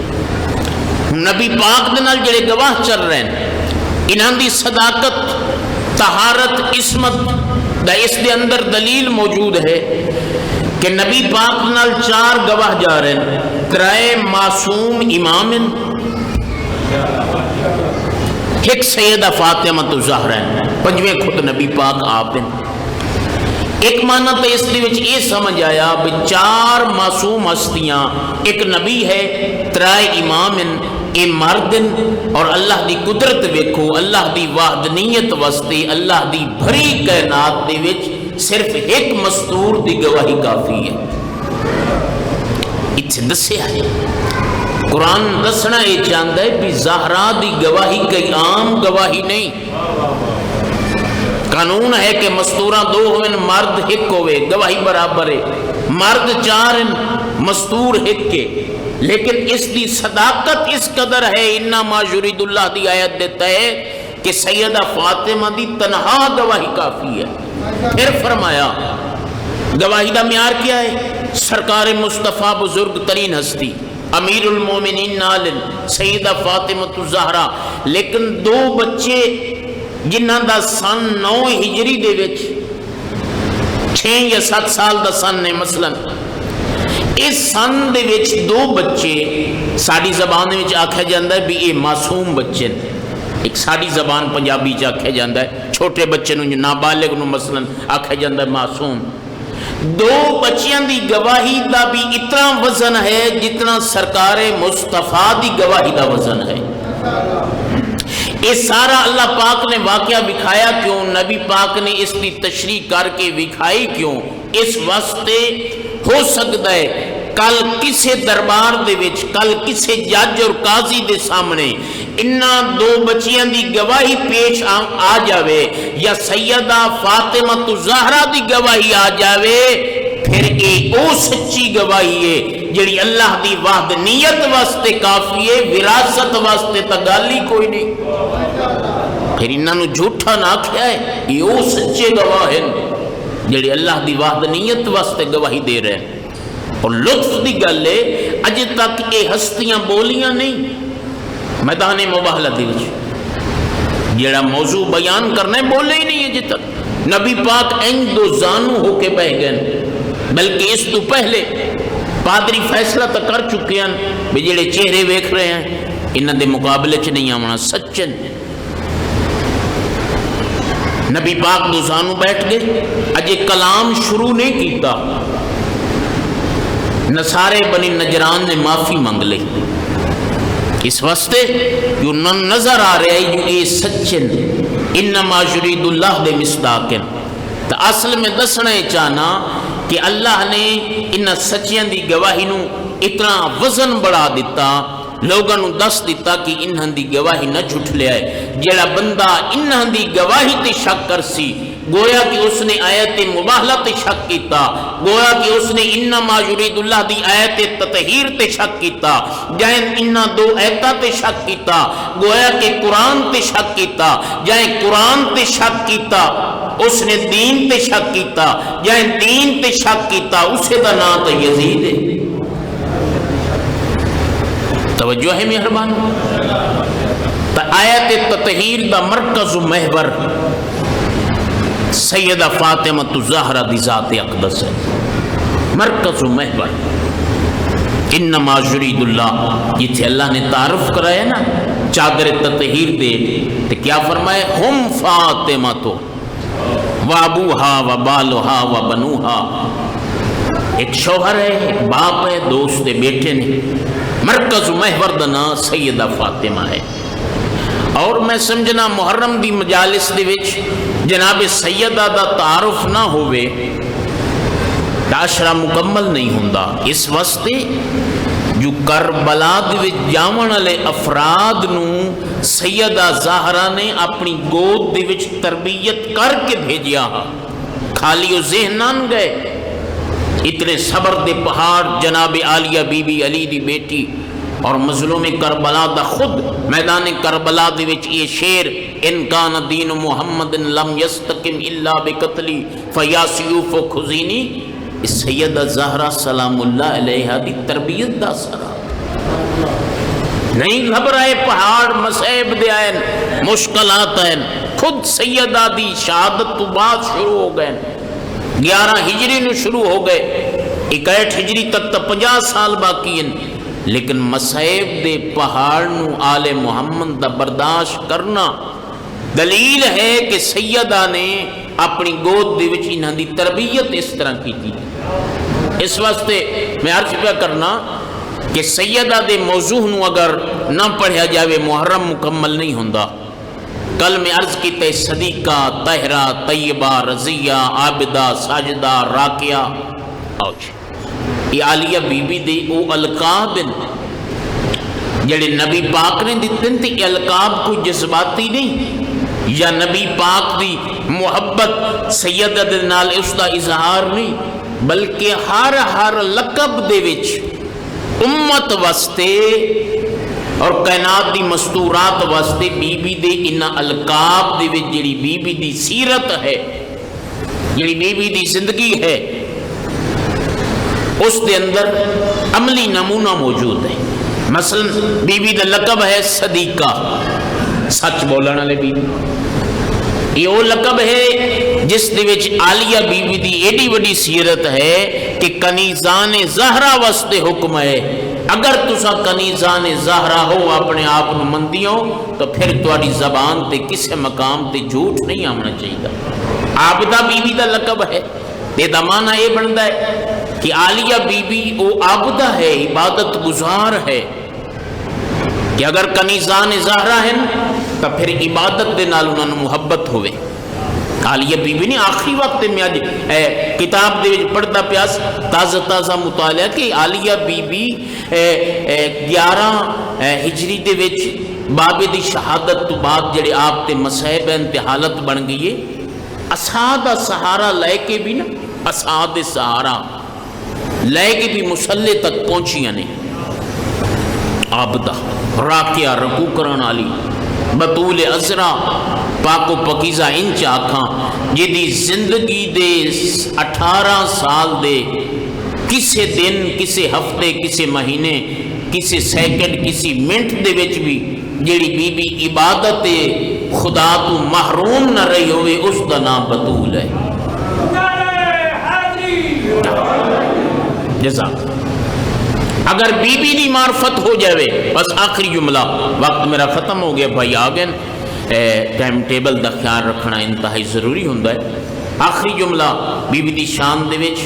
نبی پاک دے نال جڑے گواہ چل رہے ہیں، انہاں دی صداقت، طہارت، عصمت دا اس دے اندر دلیل موجود ہے کہ نبی پاک نال 4 گواہ جا رہے ہیں، ترائے معصوم امام، ایک سیدہ فاطمہ الزہرا، 5ویں خود نبی پاک آپ ہیں۔ ایک معنی تو اس دے وچ یہ سمجھ آیا کہ 4 معصوم ہستیاں، ایک نبی ہے، ترائے امام، اے مردن، اور اللہ دی قدرت ویکھو، اللہ دی وحدانیت واسطے اللہ دی بھری کائنات دے وچ صرف ایک مستور دی گواہی کافی ہے۔ اتنے دسیا ہے قرآن دسنا یہ چاہتا ہے کہ زہرا دی گواہی کوئی عام گواہی نہیں، قانون ہے کہ مستوراں 2 ہوئے، مرد 1 ہوئے، گواہی برابر ہے، مرد 4 ہیں، مستور 1 کے، لیکن اس دی صداقت اس قدر ہے، انما یرید اللہ دی آیت دیتا ہے کہ سیدہ فاطمہ دی تنہا گواہی کافی ہے۔ پھر فرمایا گواہی دا معیار کیا ہے؟ سرکار مصطفیٰ بزرگ ترین ہستی، امیر المومنین نال سیدہ فاطمہ الزہرا، لیکن 2 بچے جنہاں دا سن 9 ہجری دے وچ 6 یا 7 سال دا سن نے، مثلا اس سن دے وچ 2 بچے ساڑی زبان وچ آکھا جاندہ ہے بھی یہ معصوم بچے، ایک ساڑی زبان پنجابی چ آکھا جاندہ ہے چھوٹے بچے نو نابالغ نو مثلا آکھا جاندہ ہے معصوم۔ 2 بچیاں دی گواہی دا بھی اتنا وزن ہے جتنا سرکار مصطفیٰ دی گواہی دا وزن ہے۔ یہ سارا اللہ پاک نے واقعہ بکھایا کیوں؟ نبی پاک نے اس کی تشریح کر کے بکھائی کیوں؟ اس واسطے ہو سکتا ہے کل کسے دربار دے وچ، کل کسے جج اور قاضی دے سامنے انہاں 2 بچیاں دی گواہی پیش آ جاوے، یا سیدہ فاطمہ الزہرا دی گواہی آ جاوے، پھر یہ او سچی گواہی ہے جڑی اللہ دی وحدانیت واسطے کافی ہے، وراثت واسطے تا گل ہی کوئی نہیں۔ پھر انہوں نے جھوٹا نہ آکھیا ہے، یہ وہ سچے گواہ ہیں جڑے اللہ دی وحدانیت واسطے گواہی دے رہے ہیں۔ اور لطف دی گل ہے اجے تک یہ ہستیاں بولیاں نہیں میدان مباہلہ دے وچ، جڑا موضوع بیان کرنا ہے بولے ہی نہیں اجے تک۔ نبی پاک این دو زانو ہو کے بہ گئے، بلکہ اس تو پہلے پادری فیصلہ تو کر چکے ہیں بھی جڑے چہرے ویکھ رہے ہیں انہاں دے مقابلے چ نہیں آونا، سچن۔ نبی پاک دو زانو بیٹھ گئے، اجے کلام شروع نہیں کیتا، نصارے بنی نجران نے معافی مانگ لی اس واسطے کہ انہوں نے نظر آ رہے ہیں جو یہ سچن انما یرید اللہ دے مصداقن۔ تو اصل میں دسنا چاہنا کہ اللہ نے ان سچیاں دی گواہی نو اتنا وزن بڑھا دیتا، لوگوں نو دس دیتا کہ انہاں دی گواہی نہ جھٹ لے آئے۔ جیڑا بندہ انہاں دی گواہی تے شک کرسی گویا کہ اس نے آیت مباہلہ تے شک کیتا، گویا کہ اس نے انما یرید اللہ دی آیت تطہیر تے شک کیتا، جائیں انہاں دو آیتاں تے شک کیتا، گویا کہ قرآن تے شک کیتا، جائیں قرآن تے شک کیتا اس نے دین تے شک کیتا، جائیں دین تے شک کیتا اسے دا نام تو یزید ہے۔ توجہ ہے مہربان۔ تو آیت تطہیر دا مرکز و محور سیدہ فاطمہ الزہرا دی ذات اقدس ہے، مرکز و محور۔ انما یرید اللہ، جتھے اللہ نے تعارف کرایا نا چادر تطہیر دے تو کیا فرمائے؟ ہم فاطمہ تو وابوہا وبالوہا وبنوہا، ایک شوہر ہے، ایک باپ ہے، دو اس دے بیٹے نے، مرکز و محور دا نام سیدہ فاطمہ ہے۔ اور میں سمجھنا محرم دی مجالس دے وچ جناب سیدہ دا تعارف نہ ہوئے عشرہ مکمل نہیں ہوندا، اس واسطے جو کربلا دے وچ جاون والے افراد نو سیدہ زہرا نے اپنی گود دے وچ تربیت کر کے بھیجیا، خالی و ذہن نہ گئے۔ اتنے صبر دے پہاڑ جناب عالیہ بی بی علی دی بیٹی اور مظلوم کربلا دا خود میدان کربلا دے وچ یہ شعر ان کان دین محمد لم یستقم الا بقتلی فیا سیوف خزینی، سیدہ زہرا سلام اللہ علیہ دی تربیت دا سرا نہیں گھبرائے، پہاڑ مسائب دے آئین مشکلات آئین، خود سیدہ دی شہادت تو بعد شروع ہو گئے، 11 ہجری نو شروع ہو گئے، 61 ہجری تک تا 50 سال باقی ہیں، لیکن مسائب دے پہاڑ نو آل محمد دا برداشت کرنا دلیل ہے کہ سیدہ نے اپنی گود دے وچ انہاں دی تربیت اس طرح کی تھی۔ اس واسطے میں عرض پہ کرنا کہ سیدہ دے موضوع نو اگر نہ پڑھیا جاوے محرم مکمل نہیں ہوندا۔ کل میں عرض کیتے صدیقہ، طاہرہ، طیبہ، رضیہ، عابدہ، ساجدہ، راکیہ، یہ عالیہ بی بی دے او القاب جڑے نبی پاک نے دیتے ہیں، یہ القاب کوئی جذباتی نہیں یا نبی پاک دی محبت سیدہ دے نال اس دا اظہار نہیں، بلکہ ہر لقب دے وچ امت واسطے اور کائنات دی مستورات واسطے بی بی دے انہاں القاب دے وچ جڑی بی بی دی سیرت ہے، جڑی بی بی دی زندگی ہے، اس دے اندر عملی نمونہ موجود ہے۔ مثلا بی بی دا لقب ہے صدیقہ، سچ بولن والے بی بی، یہ وہ لقب ہے جس دے وچ عالیہ بی بی دی ایڈی وڈی سیرت ہے کہ کنیزان زہرا واسطے حکم ہے، اگر تسا کنیزان زہرا ہو اپنے آپ نو مندیوں تو پھر تواڈی زبان تے کسے مقام تے جھوٹ نہیں آنا چاہیے۔ عابدہ بی بی دا لقب ہے، یہ دا معنی یہ بنتا ہے کہ عالیہ بی بی وہ عابدہ ہے، عبادت گزار ہے، کہ اگر کنیزان زہرا ہیں تو پھر عبادت دے نال انہوں نے محبت ہوئے۔ عالیہ بی بی نے آخری وقت میں آج کتاب دے پڑھتا پیاس تازہ مطالعہ کہ عالیہ بی بی 11 ہجری دے وچ بابے دی شہادت تو بعد جڑے آپ تے مسائب ہیں تے حالت بن گئی ہے، اسعاد سہارا لے کے بھی نا، اسعاد سہارا لے کے بھی مسلح تک پہنچیاں نے، عابدہ، راکیہ، رکوع کرن والی، بطول عذرا، پاک و پکیزہ انچ آکھاں جدی زندگی دے 18 سال دے کسے دن کسے ہفتے کسے مہینے کسے سیکنڈ کسی منٹ دے وچ بھی جیڑی بی بی عبادت خدا تو محروم نہ رہی ہوئے اس دا نام بطول ہے. جزاک. اگر بی بی دی معرفت ہو جاوے بس آخری جملہ وقت میرا ختم ہو گیا بھائی آگئے ٹائم ٹیبل دا خیال رکھنا انتہائی ضروری ہوندہ ہے. آخری جملہ بی بی دی شان دے وچ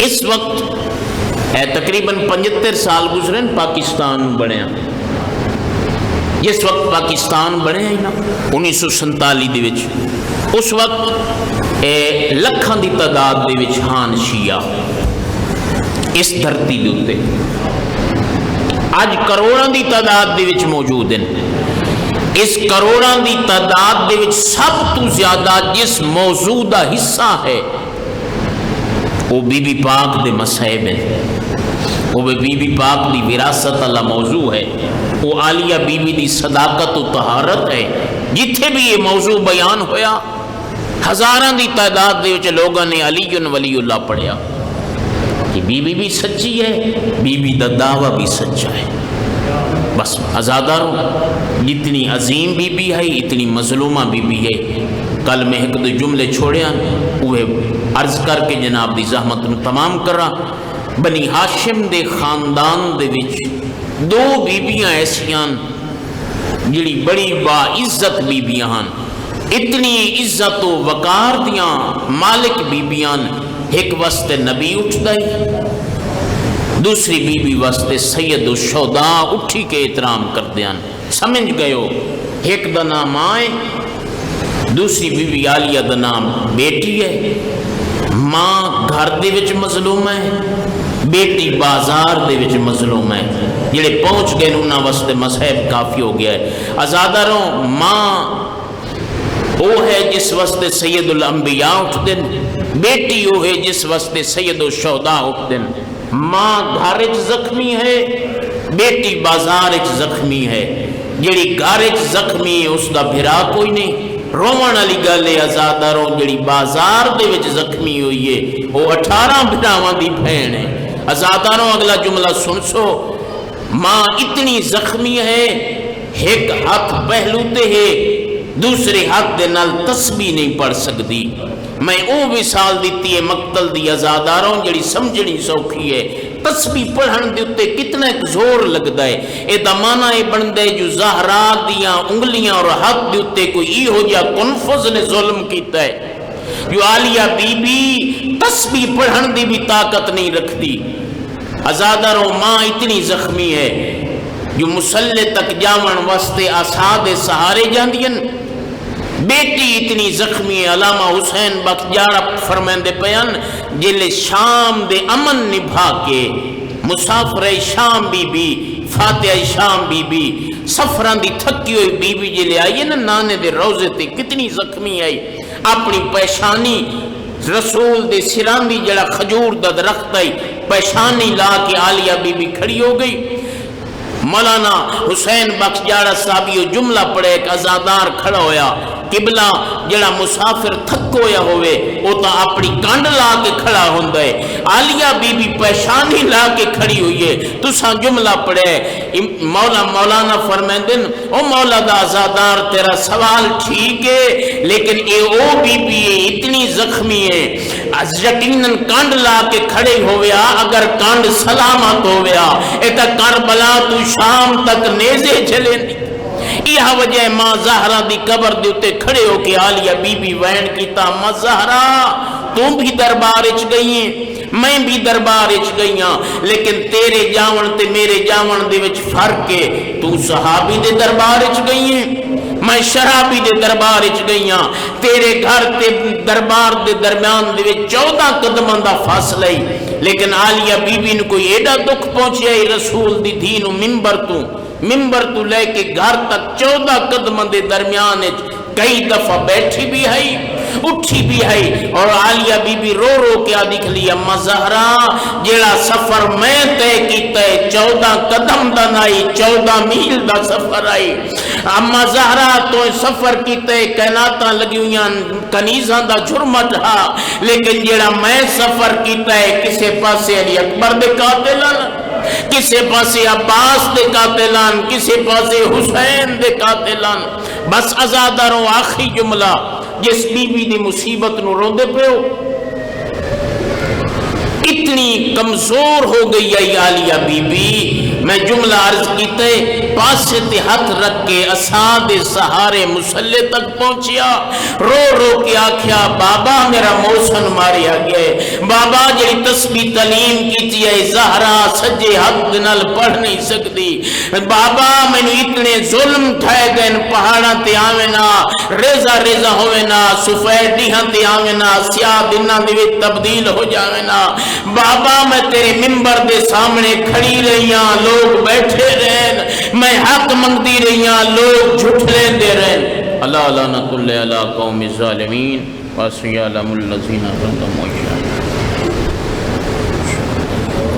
اس وقت تقریباً 75 سال گزرن پاکستان بڑھیا. جس وقت پاکستان بڑھیا ہی نا 1947 دے وچ اس وقت لکھاں دی تعداد دے وچ ہان شیعہ اس دھرتی دے اتے آج کروڑاں دی تعداد دے وچ موجود ہیں. اس کروڑاں دی تعداد دے وچ سب تو زیادہ جس موضوع دا حصہ ہے وہ بی بی پاک دے مصائب ہیں. وہ بی بی پاک دی وراثت اللہ موضوع ہے. وہ عالیہ بی بی دی صداقت و طہارت ہے. جتھے بھی یہ موضوع بیان ہویا ہزاراں دی تعداد دے وچ لوگاں نے علی ولی اللہ پڑھیا کہ بی بی بھی سچی ہے بی بی دا دعویٰ بھی سچا ہے. بس آزاداروں جتنی عظیم بی بی ہے اتنی مظلومہ بی بی ہے. کل میں ایک دو جملے چھوڑیا وہ عرض کر کے جناب دی زحمت نو تمام کرا. بنی ہاشم دے خاندان دے وچ 2 بیبیاں ایسیاں جڑی بڑی باعزت بیبیاں ہن. اتنی عزت و وقار دیاں مالک بیبیاں. ایک واسطے نبی اٹھ گئی دوسری بی بی واسطے سید الشہداء اٹھی کے احترام کر دیاں. سمجھ گئے ہو ایک دا نام آئے دوسری بی بی عالیہ دا نام بیٹی ہے. ماں گھر دے وچ مظلوم ہے بیٹی بازار دے وچ مظلوم ہے. جڑے پہنچ گئے انہاں واسطے مذہب کافی ہو گیا ہے. آزاداروں ماں وہ ہے جس واسطے سید الانبیاء اٹھ دن بیٹی وہ ہے جس واسطے سید الشہداء اٹھ دن. ماں گھر وچ زخمی ہے بیٹی بازار وچ زخمی ہے. جڑی گھر وچ زخمی ہے اس دا بھرا کوئی نہیں. رومن والی گل ہے آزاداروں جڑی بازار دے وچ زخمی ہوئی ہے وہ 18 بھراواں دی بہن ہے. آزاداروں اگلا جملہ سن سو. ماں اتنی زخمی ہے ایک ہاتھ پہلو تے ہے دوسرے ہاتھ دے نال تسبیح نہیں پڑھ سکتی. میں او مثال دیتی ہے مقتل دی آزاداروں جڑی سمجھنی سوکھی ہے. تسبیح پڑھن دے اتے کتنا ایک زور لگتا ہے. اے دا معنی اے بنتا ہے جو زہرا دیاں انگلیاں اور ہاتھ دے اتے کوئی ای ہو جا کنفذ نے ظلم کیتا ہے. جو عالیہ بی بی تسبیح پڑھن دی بھی طاقت نہیں رکھتی. آزاداروں ماں اتنی زخمی ہے جو مسلح تک جاون واسطے آساد سہارے جاندین. بیٹی اتنی زخمی ہے. علامہ حسین بختیار فرمائندے پیان جلے شام دے امن نبھا کے مسافر شام بی بی فاتحہ شام بی بی سفران دی تھکی ہوئی بی بی جلے آئی نا نانے دے روزے تے کتنی زخمی آئی. اپنی پیشانی رسول دے سران دی جڑا خجور دا درخت آئی پیشانی لا کے عالیہ بی بی کھڑی ہو گئی. مولانا حسین بخش جاڑا صاحبی جملہ پڑھے ایک ازادار کھڑا ہویا قبلہ جڑا مسافر تھک ہویا ہوئے وہ تو اپنی کانڈ لا کے کھڑا ہوندہ ہے. عالیہ بی بی پیشانی لا کے کھڑی ہوئی ہے. تو ساں جملہ پڑھے مولانا فرمیندن او مولا دا ازادار تیرا سوال ٹھیک ہے لیکن اے او بی بی اتنی زخمی ہے یقیناً کانڈ لا کے کھڑے ہویا. اگر کانڈ سلامت ہویا اے تا کربلا تو شام تک نیزے چلے نہیں. یہ وجہ ماں زہرا دی قبر دے اتے کھڑے ہو کے عالیہ بی بی وین کیتا ماں زہرا تم بھی دربار اچ گئی ہیں میں بھی دربار اچ گئی ہاں لیکن تیرے جاون تے میرے جاون دے وچ فرق ہے. تو صحابی دے دربار اچ گئی ہیں میں شرابی دے دربار اچ گئی ہاں. تیرے گھر تے دربار دے درمیان دے وچ 14 قدماں دا فاصلہ ہے لیکن عالیہ بی بی نے کوئی ایڈا دکھ پہنچیا ہے رسول دی دین و ممبر تو لے کے گھر تک 14 قدماں دے درمیان کئی دفعہ بیٹھی بھی ہے اٹھی بھی ہے اور عالیہ بی بی رو رو کیا دکھ لی اما زہرا جیڑا سفر میں طے کیتا ہے 14 قدم دا نائی 14 میل دا سفر آئی اما زہرا تو سفر کیتا ہے کائناتاں لگی ہویاں کنیزاں دا جرمٹ ہا لیکن جیڑا میں سفر کیتا ہے کسے پاسے علی اکبر دے قاتلان کسے پاسے عباس دے قاتلان کسے پاسے حسین دے قاتلان بس ازاداروں آخری جملہ جس بی بی دی مصیبت نو رو دے پہ ہو اتنی کمزور ہو گئی ہے عالیہ بی بی میں جملہ عرض کیتے پاسے تے ہاتھ رکھ کے اساں دے سہارے مسلح تک پہنچیا رو رو کے آکھیا بابا میرا موسن ماریا گئے بابا جڑی تسبیح تعلیم کیتی ہے زہرا سجے ہاتھ نال پڑھ نہیں سکتی بابا میں نے اتنے ظلم ٹھائے گئے پہاڑاں تے آوینا ریزہ ریزہ ہوئینا سفید دیہاں تے آوینا سیاہ دنہ دے تبدیل ہو جاوینا بابا میں تیرے ممبر دے سامنے کھڑی رہیاں لوگ بیٹھے رہن میں حق منگتی رہیاں لوگ جھٹلے دے رہن اللہ لعنت اللہ علی قوم الظالمین وَسَيَعْلَمُ الَّذِينَ ظَلَمُوا